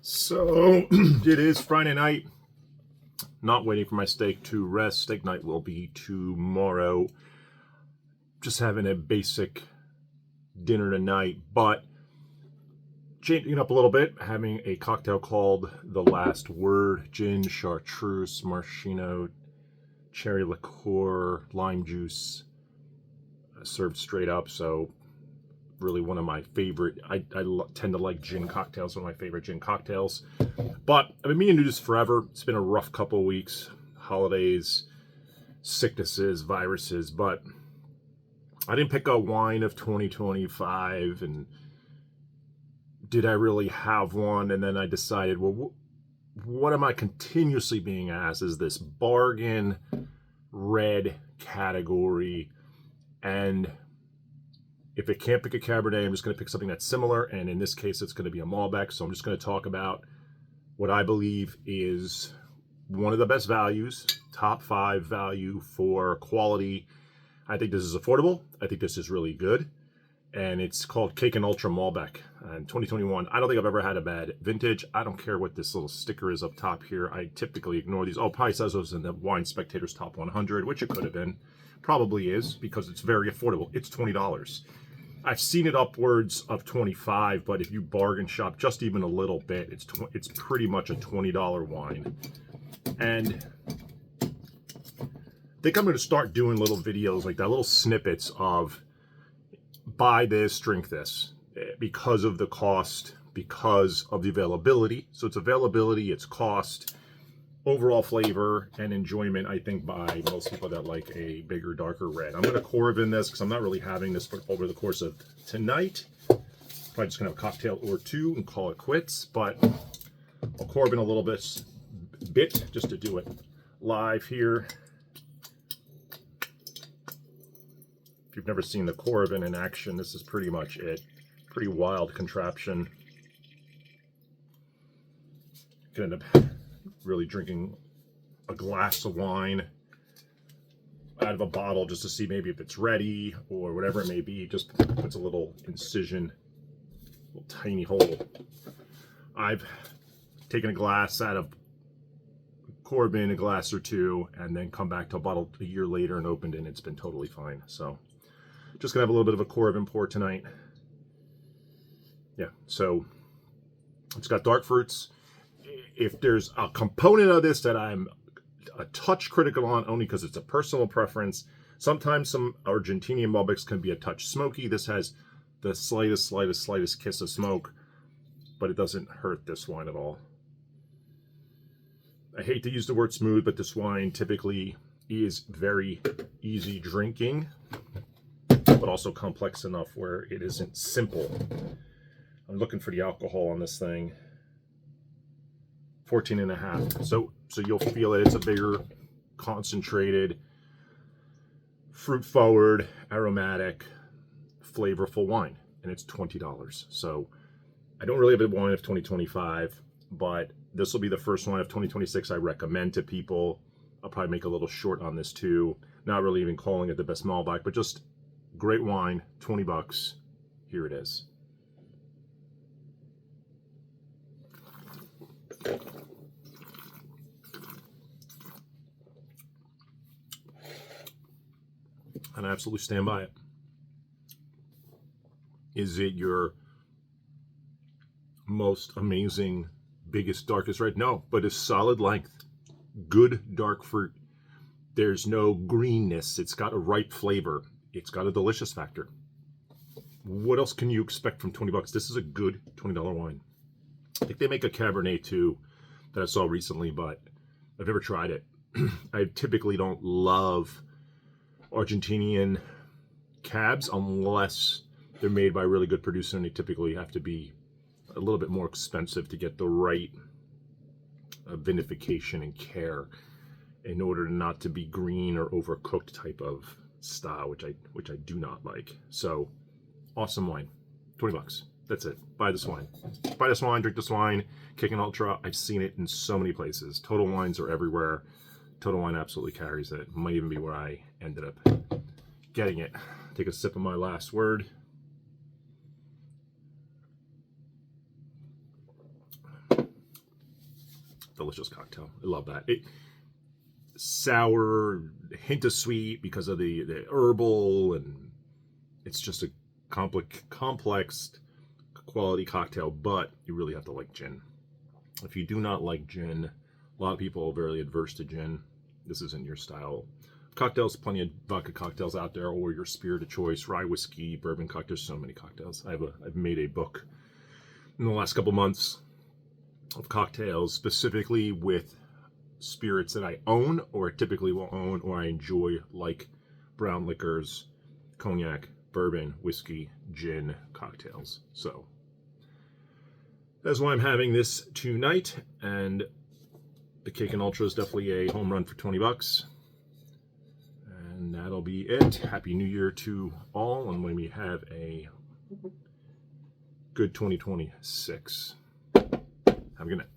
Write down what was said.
So it is Friday night. Not waiting for my steak to rest. Steak night will be tomorrow. Just having a basic dinner tonight, but changing it up a little bit. Having a cocktail called The Last Word: gin, chartreuse, maraschino, cherry liqueur, lime juice, served straight up. So really one of my favorite. I tend to like gin cocktails. One of my favorite gin cocktails. But I've been meaning to do this forever. It's been a rough couple of weeks. Holidays, sicknesses, viruses. But I didn't pick a wine of 2025. And did I really have one? And then I decided, well, what am I continuously being asked is this bargain red category. And if it can't pick a Cabernet, I'm just going to pick something that's similar. And in this case, it's going to be a Malbec. So I'm just going to talk about what I believe is one of the best values, top 5 value for quality. I think this is affordable. I think this is really good. And it's called Kaken Ultra Malbec. And 2021, I don't think I've ever had a bad vintage. I don't care what this little sticker is up top here. I typically ignore these. Oh, probably says it was in the Wine Spectator's Top 100, which it could have been. Probably is, because it's very affordable. It's $20. I've seen it upwards of 25, but if you bargain shop just even a little bit, it's pretty much a $20 wine. And I think I'm going to start doing little videos like that, little snippets of buy this, drink this, because of the cost, because of the availability. So it's availability, it's cost, overall flavor and enjoyment, I think, by most people that like a bigger, darker red. I'm going to Coravin this because I'm not really having this over the course of tonight. Probably just going to have a cocktail or two and call it quits, but I'll Coravin a little bit just to do it live here. If you've never seen the Coravin in action, this is pretty much it. Pretty wild contraption. You can end up really drinking a glass of wine out of a bottle just to see maybe if it's ready or whatever it may be. Just puts a little incision, little tiny hole. I've taken a glass out of Coravin, a glass or two, and then come back to a bottle a year later and opened it, and it's been totally fine. So just gonna have a little bit of a Coravin pour tonight. Yeah, so it's got dark fruits. If there's a component of this that I'm a touch critical on, only because it's a personal preference, sometimes some Argentinian Malbecs can be a touch smoky. This has the slightest kiss of smoke, but it doesn't hurt this wine at all. I hate to use the word smooth, but this wine typically is very easy drinking, but also complex enough where it isn't simple. I'm looking for the alcohol on this thing. 14.5. So you'll feel it. It's a bigger, concentrated, fruit-forward, aromatic, flavorful wine, and it's $20. So I don't really have a wine of 2025, but this will be the first wine of 2026 I recommend to people. I'll probably make a little short on this too. Not really even calling it the best Malbec, but just great wine, $20. Here it is. And I absolutely stand by it. Is it your most amazing, biggest, darkest red? No, but it's solid length, good dark fruit. There's no greenness. It's got a ripe flavor. It's got a delicious factor. What else can you expect from $20? This is a good $20 wine. I think they make a Cabernet too that I saw recently, but I've never tried it. I typically don't love Argentinian cabs unless they're made by a really good producer, and they typically have to be a little bit more expensive to get the right vinification and care in order not to be green or overcooked type of style, which I do not like. So awesome wine, $20. That's it. Buy this wine. Buy this wine, drink this wine. Kaken Ultra. I've seen it in so many places. Total Wines are everywhere. Total Wine absolutely carries it. Might even be where I ended up getting it. Take a sip of my last word. delicious cocktail. I love that. Sour, hint of sweet because of the herbal, and it's just a complex quality cocktail, but you really have to like gin. If you do not like gin, a lot of people are very adverse to gin. This isn't your style. Cocktails, plenty of vodka cocktails out there, or your spirit of choice, rye whiskey, bourbon cocktails, so many cocktails. I've made a book in the last couple months of cocktails specifically with spirits that I own or typically will own or I enjoy, like brown liquors, cognac, bourbon, whiskey, gin cocktails. So that's why I'm having this tonight, and the Kaken Ultra is definitely a home run for 20 bucks. And that'll be it. Happy New Year to all, and when we have a good 2026. Have a good night.